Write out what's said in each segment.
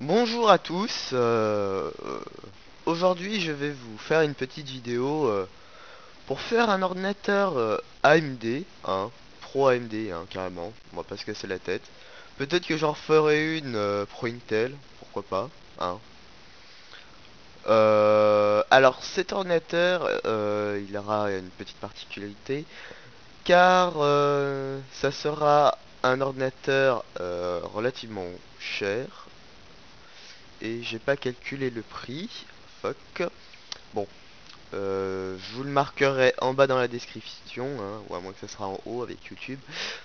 Bonjour à tous, aujourd'hui je vais vous faire une petite vidéo pour faire un ordinateur AMD, hein, Pro AMD hein, carrément, on va pas se casser la tête. Peut-être que j'en ferai une Pro Intel, pourquoi pas, hein. Alors cet ordinateur, il aura une petite particularité, car ça sera un ordinateur relativement cher, et j'ai pas calculé le prix, fuck. Bon, je vous le marquerai en bas dans la description, hein, ou à moins que ça sera en haut avec YouTube,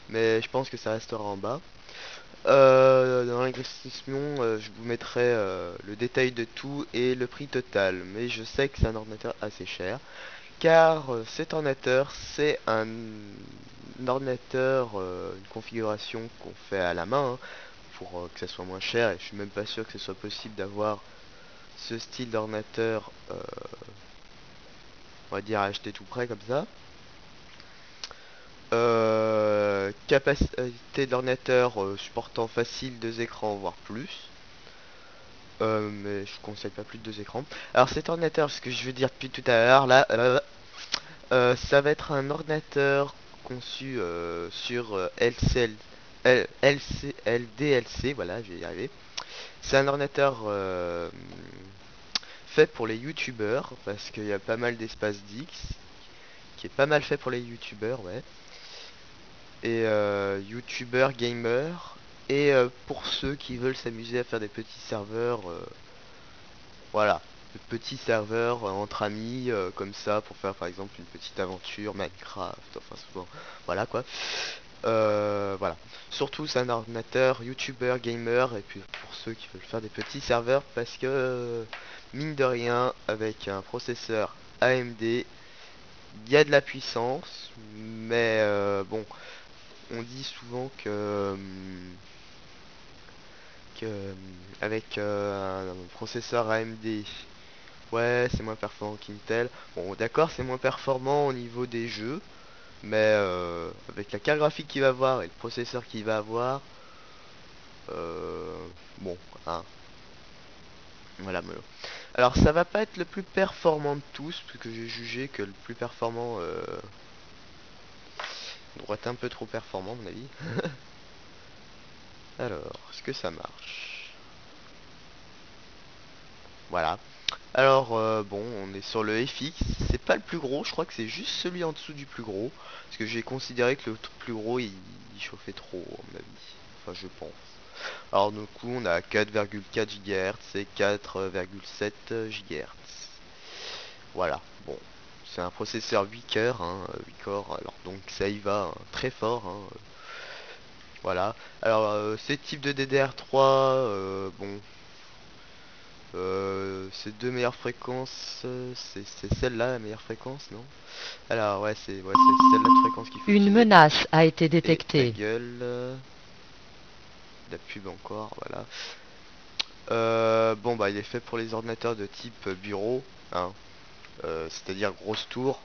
mais je pense que ça restera en bas. Dans la description, je vous mettrai le détail de tout et le prix total, mais je sais que c'est un ordinateur assez cher, car cet ordinateur, c'est un ordinateur, une configuration qu'on fait à la main, hein, pour que ça soit moins cher, et je suis même pas sûr que ce soit possible d'avoir ce style d'ordinateur, on va dire acheter tout prêt comme ça. Capacité de l'ordinateur supportant facile 2 écrans voire plus. Mais je conseille pas plus de 2 écrans. Alors cet ordinateur, ce que je veux dire depuis tout à l'heure là, ça va être un ordinateur conçu sur LDLC, voilà, je vais y arriver. C'est un ordinateur fait pour les youtubeurs parce qu'il y a pas mal d'espace Dix, qui est pas mal fait pour les youtubeurs, ouais. Et youtubeurs, gamers, et pour ceux qui veulent s'amuser à faire des petits serveurs, voilà, de petits serveurs entre amis, comme ça, pour faire par exemple une petite aventure, Minecraft, enfin souvent, voilà quoi. Voilà. Surtout c'est un ordinateur youtubeur, gamer, et puis pour ceux qui veulent faire des petits serveurs, parce que mine de rien, avec un processeur AMD, il y a de la puissance, mais bon, on dit souvent que avec un processeur AMD, ouais, c'est moins performant qu'Intel. Bon, d'accord, c'est moins performant au niveau des jeux, mais avec la carte graphique qu'il va avoir et le processeur qu'il va avoir, bon, hein, voilà. Alors, ça va pas être le plus performant de tous, parce que j'ai jugé que le plus performant doit être un peu trop performant, à mon avis. Alors, est-ce que ça marche? Voilà. Alors, bon, on est sur le FX. C'est pas le plus gros, je crois que c'est juste celui en dessous du plus gros. Parce que j'ai considéré que le plus gros, il chauffait trop, à mon avis. Enfin, je pense. Alors, du coup, on a 4,4 GHz et 4,7 GHz. Voilà, bon. C'est un processeur 8 cœurs, hein, 8 corps, alors donc ça y va hein, très fort, hein, voilà. Alors, ces types de DDR3, bon, ces deux meilleures fréquences, c'est celle-là la meilleure fréquence, non? Alors ouais, c'est celle-là de fréquence qu'il faut Une utiliser. menace a été Et ta détectée. gueule, la pub encore, voilà. Bon bah il est fait pour les ordinateurs de type bureau, hein, c'est-à-dire grosse tour.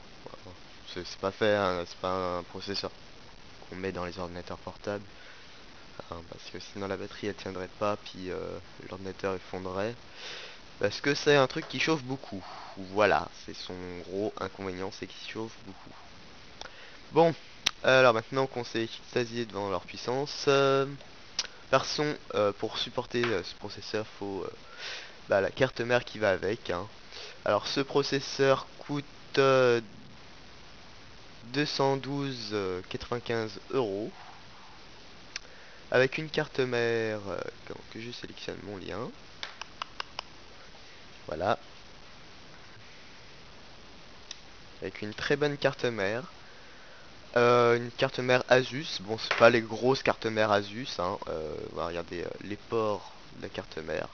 C'est pas fait, hein, c'est pas un processeur qu'on met dans les ordinateurs portables, hein, parce que sinon la batterie elle tiendrait pas, puis l'ordinateur effondrerait. Parce que c'est un truc qui chauffe beaucoup. Voilà, c'est son gros inconvénient, c'est qu'il chauffe beaucoup. Bon, alors maintenant qu'on s'est extasié devant leur puissance, pour supporter ce processeur, faut bah, la carte mère qui va avec, hein. Alors ce processeur coûte 212,95 euros, avec une carte mère que je sélectionne mon lien. Voilà, avec une très bonne carte mère. Une carte mère Asus, bon c'est pas les grosses cartes mères Asus, hein. On va regarder les ports de la carte mère.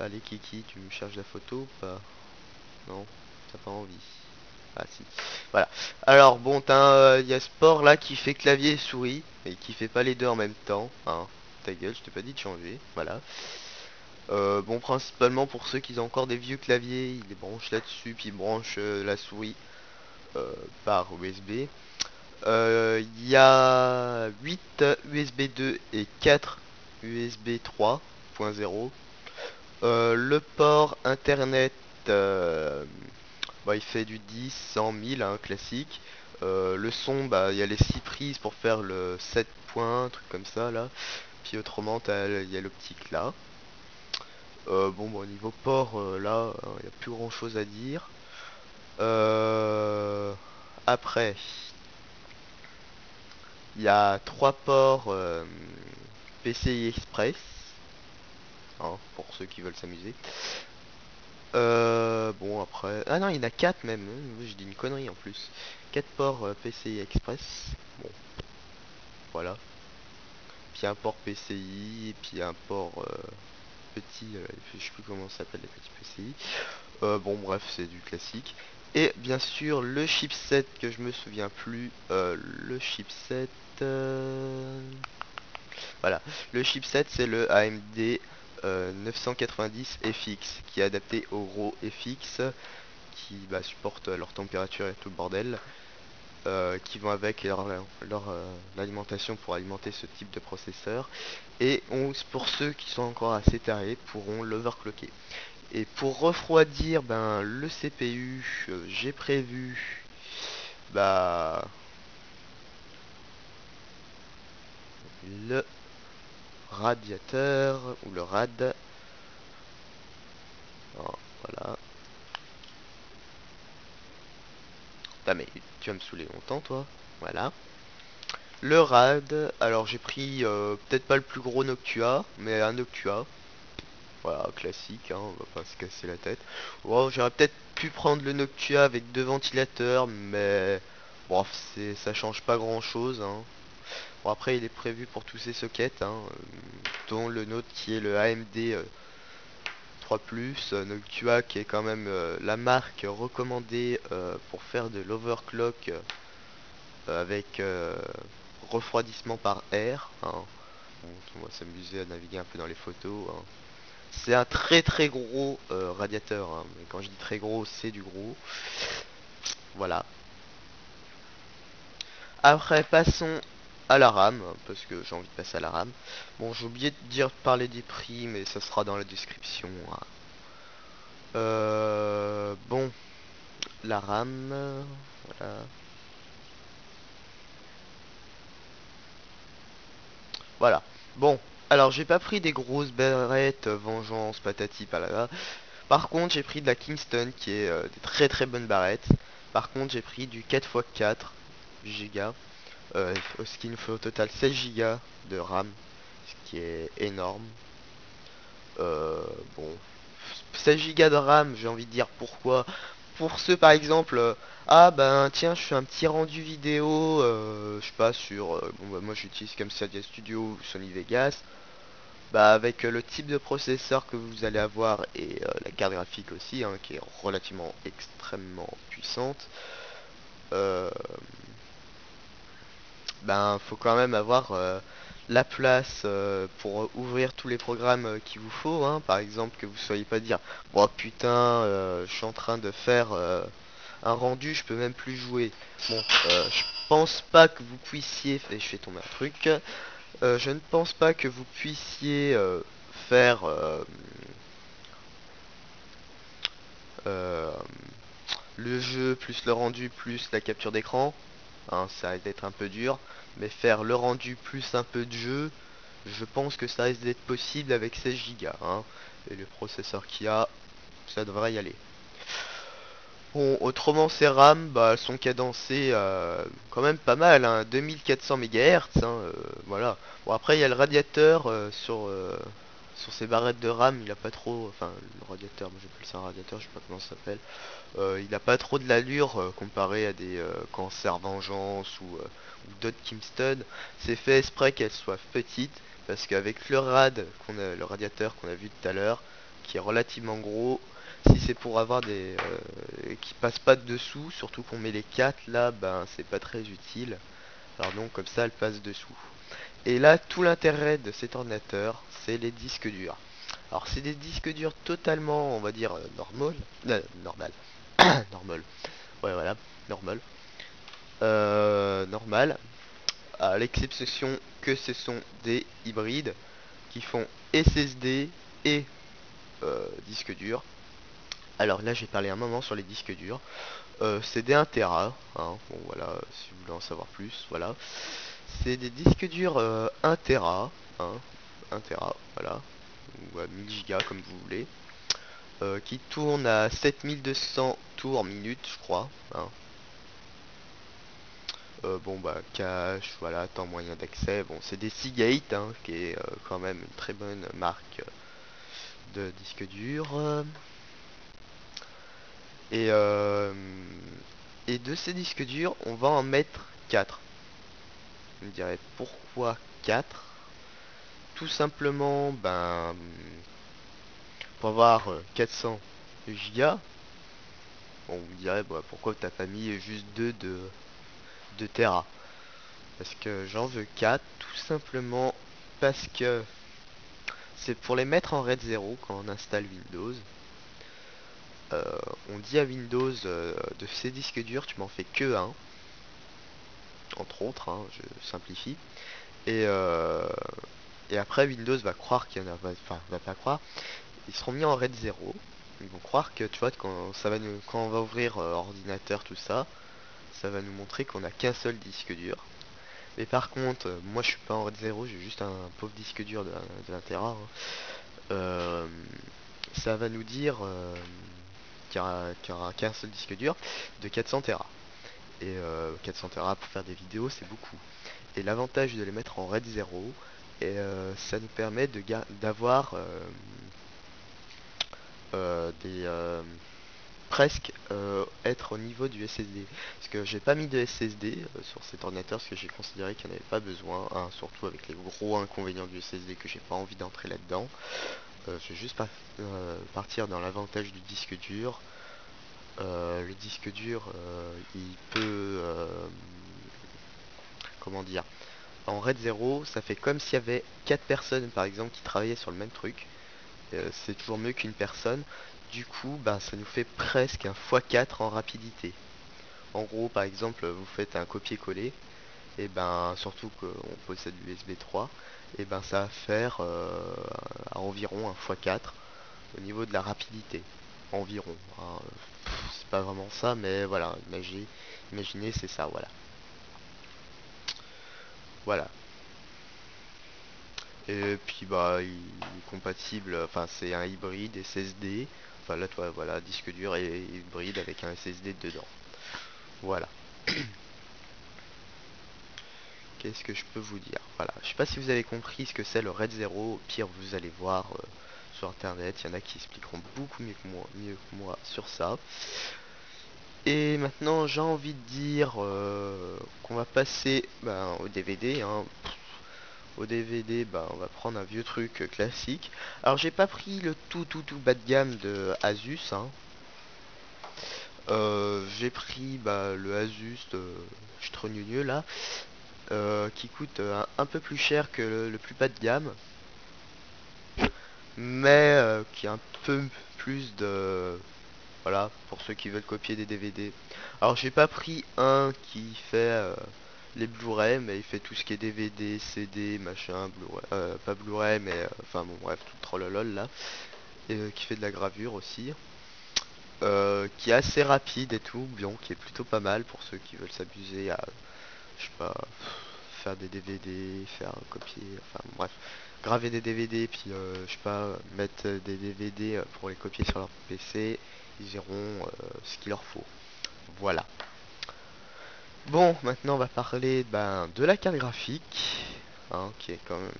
Allez Kiki, tu me charges la photo ou pas? Non, t'as pas envie. Ah si. Voilà. Alors bon, il y a ce port là qui fait clavier et souris, et qui fait pas les deux en même temps, hein. Ta gueule, je t'ai pas dit de changer, voilà. Bon, principalement pour ceux qui ont encore des vieux claviers, ils les branchent là-dessus, puis ils branchent la souris euh, par USB. Il y a 8 USB 2 et 4 USB 3 2.0. Le port internet, bah, il fait du 10, 100, 1000, hein, classique. Le son, bah, il y a les 6 prises pour faire le 7 points, un truc comme ça là. Puis autrement, il y a l'optique là. Bon, au niveau port, là, il n'y a plus grand chose à dire. Après, il y a 3 ports PCI Express, hein, pour ceux qui veulent s'amuser. Bon, après... Ah non, il y en a 4 même, hein. Je dis une connerie en plus. 4 ports PCI Express. Bon, voilà. Puis un port PCI, et puis un port petit, je sais plus comment ça s'appelle les petits PCI. Bon, bref, c'est du classique. Et bien sûr, le chipset que je me souviens plus. Le chipset... Voilà. Le chipset, c'est le AMD 990 FX, qui est adapté au gros FX, qui bah, supportent leur température et tout le bordel, qui vont avec l'alimentation pour alimenter ce type de processeur. Et pour ceux qui sont encore assez tarés, pourront l'overclocker. Et pour refroidir ben, le CPU, j'ai prévu bah, le radiateur ou le rad. Alors, voilà. Ah mais tu vas me saouler longtemps toi. Voilà. Le rad, alors j'ai pris peut-être pas le plus gros Noctua, mais un Noctua. Voilà, classique, hein, on va pas se casser la tête. Bon, j'aurais peut-être pu prendre le Noctua avec 2 ventilateurs, mais bon, ça change pas grand-chose, hein. Bon, après, il est prévu pour tous ces sockets, hein, dont le nôtre qui est le AMD 3+, Noctua qui est quand même la marque recommandée pour faire de l'overclock avec refroidissement par air, hein. Bon, on va s'amuser à naviguer un peu dans les photos, hein. C'est un très gros radiateur, hein. Mais quand je dis très gros, c'est du gros. Voilà. Après, passons à la RAM, parce que j'ai envie de passer à la RAM. Bon, j'ai oublié de parler des prix, mais ça sera dans la description, hein. Bon, la RAM, voilà. Voilà. Bon, alors j'ai pas pris des grosses barrettes, vengeance, patati palala. Par contre, j'ai pris de la Kingston, qui est des très bonnes barrettes. Par contre, j'ai pris du 4x4 Go. Ce qui nous fait au total 16 Go de RAM, ce qui est énorme. Bon, 16 Go de RAM, j'ai envie de dire pourquoi. Pour ceux par exemple, ah ben tiens, je fais un petit rendu vidéo, je sais pas sur, bon bah moi j'utilise Camtasia Studio ou Sony Vegas. Bah avec le type de processeur que vous allez avoir et la carte graphique aussi, hein, qui est relativement extrêmement puissante. Euh, ben faut quand même avoir la place pour ouvrir tous les programmes qu'il vous faut, hein. Par exemple que vous soyez pas dire bon putain je suis en train de faire un rendu, je peux même plus jouer. Bon, je pense pas que vous puissiez, et je fais tomber un truc, je ne pense pas que vous puissiez faire euh, le jeu plus le rendu plus la capture d'écran, hein, ça risque d'être un peu dur, mais faire le rendu plus un peu de jeu, je pense que ça risque d'être possible avec 16 Go, hein, et le processeur qu'il y a, ça devrait y aller. Bon, autrement ces RAM, bah, elles sont cadencées quand même pas mal, hein, 2400 MHz, hein, voilà. Bon après il y a le radiateur sur ces barrettes de RAM, il a pas trop, enfin le radiateur, moi j'appelle ça un radiateur, je sais pas comment ça s'appelle. Il a pas trop de l'allure comparé à des Cancer Vengeance ou d'autres Kingston. C'est fait exprès qu'elle soit petite parce qu'avec le le radiateur qu'on a vu tout à l'heure, qui est relativement gros, si c'est pour avoir des qui passent pas de dessous, surtout qu'on met les 4 là, ben c'est pas très utile. Alors donc comme ça elle passe dessous. Et là tout l'intérêt de cet ordinateur, c'est les disques durs. Alors c'est des disques durs totalement, on va dire, normal. Normal. Ouais, voilà, normal. Normal. À l'exception que ce sont des hybrides qui font SSD et disque dur. Alors là j'ai parlé un moment sur les disques durs. C'est des 1 Tera, hein. Bon voilà, si vous voulez en savoir plus, voilà. C'est des disques durs 1 Tera, hein, 1 Tera, voilà, ou à 1000 Go comme vous voulez, qui tournent à 7200 tours minute, je crois, hein. Bon bah cache, voilà, temps moyen d'accès, bon c'est des Seagate, hein, qui est quand même une très bonne marque de disque dur. Et, euh, et de ces disques durs, on va en mettre 4. Vous me direz pourquoi 4? Tout simplement, ben, pour avoir 400 gigas, bon, vous me direz, bah, pourquoi t'as pas mis juste 2 de Tera? Parce que j'en veux 4, tout simplement parce que c'est pour les mettre en RAID 0 quand on installe Windows. Euh, on dit à Windows de ces disques durs, tu m'en fais que un, entre autres, hein, je simplifie. Et, euh, et après Windows va croire qu'il y en a, enfin va pas croire, ils seront mis en RAID 0. Ils vont croire que tu vois quand ça va nous, quand on va ouvrir ordinateur tout ça, ça va nous montrer qu'on a qu'un seul disque dur. Mais par contre, moi je suis pas en RAID 0, j'ai juste un pauvre disque dur de 1 Tera, hein. Euh, Ça va nous dire qu'il y aura qu'un seul disque dur de 400 Tera. Et 400 Tera pour faire des vidéos, c'est beaucoup. Et l'avantage de les mettre en RAID 0, et ça nous permet d'avoir des presque être au niveau du SSD. Parce que j'ai pas mis de SSD sur cet ordinateur parce que j'ai considéré qu'il n'y en avait pas besoin, hein, surtout avec les gros inconvénients du SSD que j'ai pas envie d'entrer là-dedans. Je vais juste partir dans l'avantage du disque dur. Le disque dur, il peut, comment dire, en RAID 0, ça fait comme s'il y avait 4 personnes par exemple qui travaillaient sur le même truc. C'est toujours mieux qu'une personne. Du coup, bah, ça nous fait presque un x4 en rapidité. En gros, par exemple, vous faites un copier-coller, et ben surtout qu'on possède l'USB 3, et ben ça va faire à environ un x4 au niveau de la rapidité. Environ, hein. C'est pas vraiment ça, mais voilà, imaginez c'est ça, voilà. Voilà. Et puis bah il est compatible, enfin c'est un hybride SSD. Enfin là toi voilà, disque dur et hybride avec un SSD dedans. Voilà. Qu'est-ce que je peux vous dire? Voilà. Je sais pas si vous avez compris ce que c'est le RAID 0. Au pire vous allez voir sur internet. Il y en a qui expliqueront beaucoup mieux que moi sur ça. Et maintenant j'ai envie de dire qu'on va passer ben, au DVD, hein. Au DVD, bah, on va prendre un vieux truc classique. Alors, j'ai pas pris le tout bas de gamme de Asus, hein. J'ai pris bah, le Asus Stronieux là, qui coûte un peu plus cher que le plus bas de gamme, mais qui a un peu plus de... Voilà, pour ceux qui veulent copier des DVD. Alors, j'ai pas pris un qui fait les Blu-ray, mais il fait tout ce qui est DVD, CD, machin, Blu-ray, pas Blu-ray, mais enfin bon, bref, tout le trollolol là, et qui fait de la gravure aussi, qui est assez rapide et tout, bien, qui est plutôt pas mal pour ceux qui veulent s'amuser à, je sais pas, faire des DVD, faire copier, enfin bon, bref, graver des DVD, puis je sais pas, mettre des DVD pour les copier sur leur PC, ils verront ce qu'il leur faut. Voilà. Bon, maintenant on va parler ben, de la carte graphique, hein, qui est quand même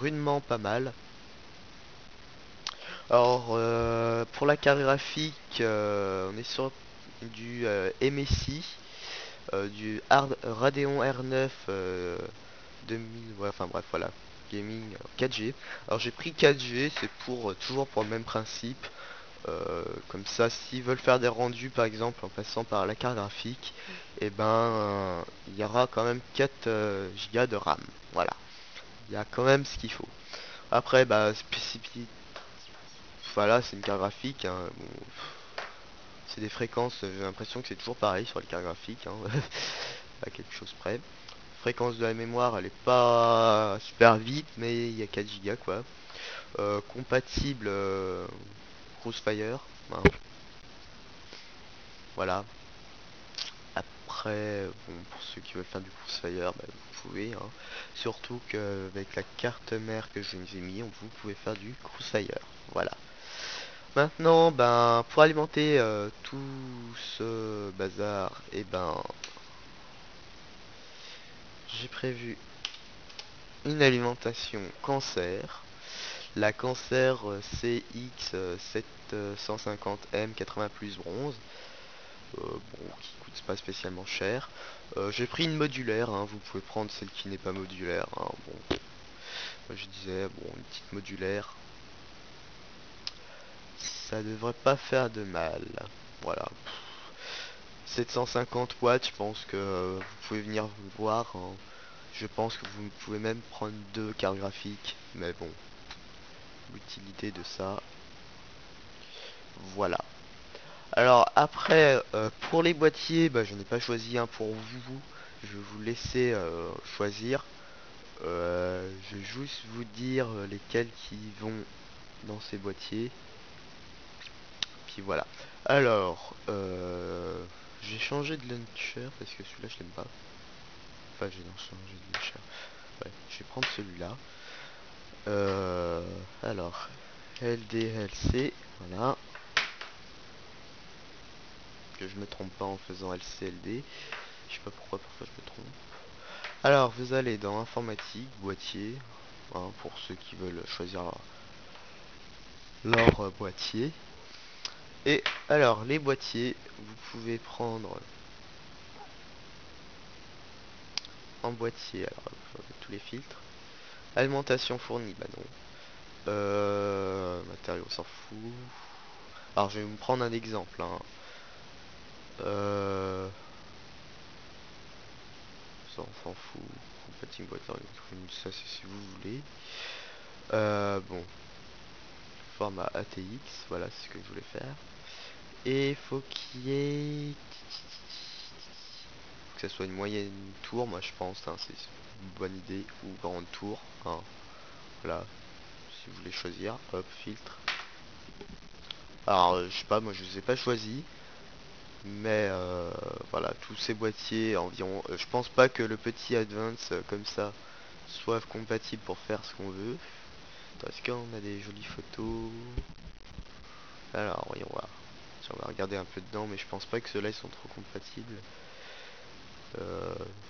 rudement pas mal. Alors, pour la carte graphique, on est sur du MSI, du Radeon R9 2000, ouais, enfin bref, voilà, gaming 4G. Alors j'ai pris 4G, c'est pour toujours pour le même principe. Comme ça, s'ils veulent faire des rendus, par exemple, en passant par la carte graphique, et ben, il y aura quand même 4 Go de RAM. Voilà, il y a quand même ce qu'il faut. Après, bah, spécificité, voilà, c'est une carte graphique, hein, bon, c'est des fréquences, j'ai l'impression que c'est toujours pareil sur les cartes graphiques, hein, à quelque chose près. fréquence de la mémoire, elle est pas super vite, mais il y a 4 Go quoi. Compatible Crossfire, hein, voilà. Après, bon, pour ceux qui veulent faire du Crossfire, bah, vous pouvez, hein. Surtout qu'avec la carte mère que je vous ai mis, vous pouvez faire du Crossfire, voilà. Maintenant, ben, pour alimenter tout ce bazar, et ben, j'ai prévu une alimentation cancer. La cancer CX750M 80 plus bronze, bon, qui coûte pas spécialement cher. J'ai pris une modulaire, hein, vous pouvez prendre celle qui n'est pas modulaire, hein, bon, je disais, bon, une petite modulaire, ça devrait pas faire de mal, voilà. 750 watts, je pense que vous pouvez venir vous voir, hein. Je pense que vous pouvez même prendre deux cartes graphiques, mais bon, l'utilité de ça, voilà. Alors après, pour les boîtiers, bah, je n'ai pas choisi un pour vous. Je vais vous laisser choisir. Je vais juste vous dire lesquels qui vont dans ces boîtiers. Puis voilà. Alors, j'ai changé de launcher parce que celui-là je l'aime pas. Enfin, j'ai changé de launcher. Ouais, je vais prendre celui-là. Alors, LDLC, voilà. Que je me trompe pas en faisant LCLD. Je sais pas pourquoi parfois je me trompe. Alors vous allez dans informatique, boîtier, hein, pour ceux qui veulent choisir leur boîtier. Et alors les boîtiers, vous pouvez prendre en boîtier, alors vous avez tous les filtres. Alimentation fournie, bah non. Matériaux, on s'en fout. Alors je vais vous prendre un exemple, hein. Ça on s'en fout. Compatible boîtier, ça c'est si vous voulez. Bon, format ATX, voilà c'est ce que je voulais faire. Et faut qu'il y ait que ça soit une moyenne tour, moi je pense, hein, c'est une bonne idée, ou grande tour, hein. Voilà, si vous voulez choisir, hop, filtre. Alors je sais pas, moi je les ai pas choisi, mais voilà, tous ces boîtiers environ, je pense pas que le petit Advance comme ça soit compatible pour faire ce qu'on veut. Est-ce qu'on a des jolies photos? Alors voyons voir. Si on va regarder un peu dedans, mais je pense pas que ceux-là ils sont trop compatibles.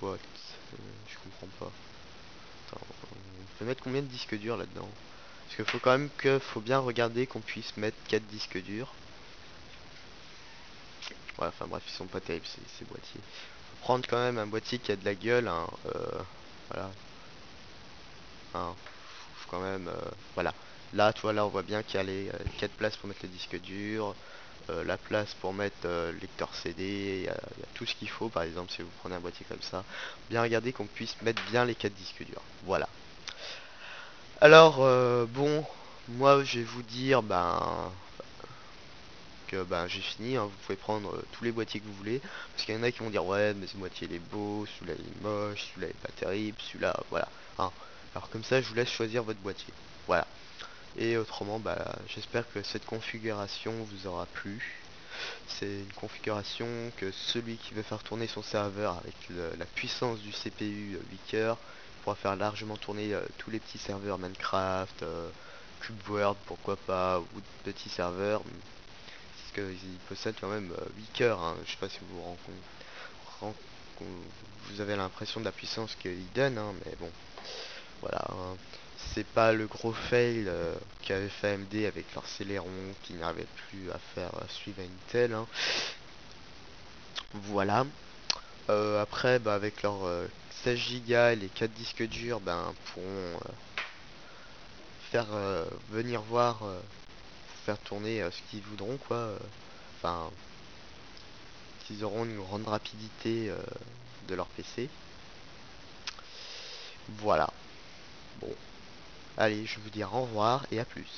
What? Je comprends pas. Attends, on peut mettre combien de disques durs là-dedans? Parce qu'il faut quand même faut bien regarder qu'on puisse mettre 4 disques durs. Ouais, enfin bref, ils sont pas terribles ces boîtiers. Faut prendre quand même un boîtier qui a de la gueule, hein, voilà. Hein, faut quand même, voilà. Là, tu vois, là on voit bien qu'il y a les 4 places pour mettre les disques durs. La place pour mettre lecteur CD, il y a tout ce qu'il faut. Par exemple, si vous prenez un boîtier comme ça, bien regarder qu'on puisse mettre bien les 4 disques durs. Voilà. Alors, bon, moi je vais vous dire que j'ai fini, hein. Vous pouvez prendre tous les boîtiers que vous voulez. Parce qu'il y en a qui vont dire ouais mais ce boîtier il est beau, celui-là il est moche, celui-là il est pas terrible, celui-là, voilà, hein. Alors comme ça je vous laisse choisir votre boîtier. Voilà. Et autrement, j'espère que cette configuration vous aura plu. C'est une configuration que celui qui veut faire tourner son serveur avec la puissance du CPU 8 cœurs pourra faire largement tourner tous les petits serveurs Minecraft, Cube World, pourquoi pas, ou de petits serveurs. Parce qu'ils possèdent quand même 8 cœurs, hein. Je sais pas si vous vous ren- vous avez l'impression de la puissance qu'ils donnent, hein, mais bon, voilà, hein. C'est pas le gros fail qu'avait fait AMD avec leur Celeron qui n'arrivait plus à faire suivre Intel, hein. Voilà. Après, avec leurs 16 Go et les 4 disques durs, pourront faire venir voir, faire tourner ce qu'ils voudront, quoi. Enfin, qu'ils auront une grande rapidité de leur PC. Voilà. Bon. Allez, je vous dis au revoir et à plus.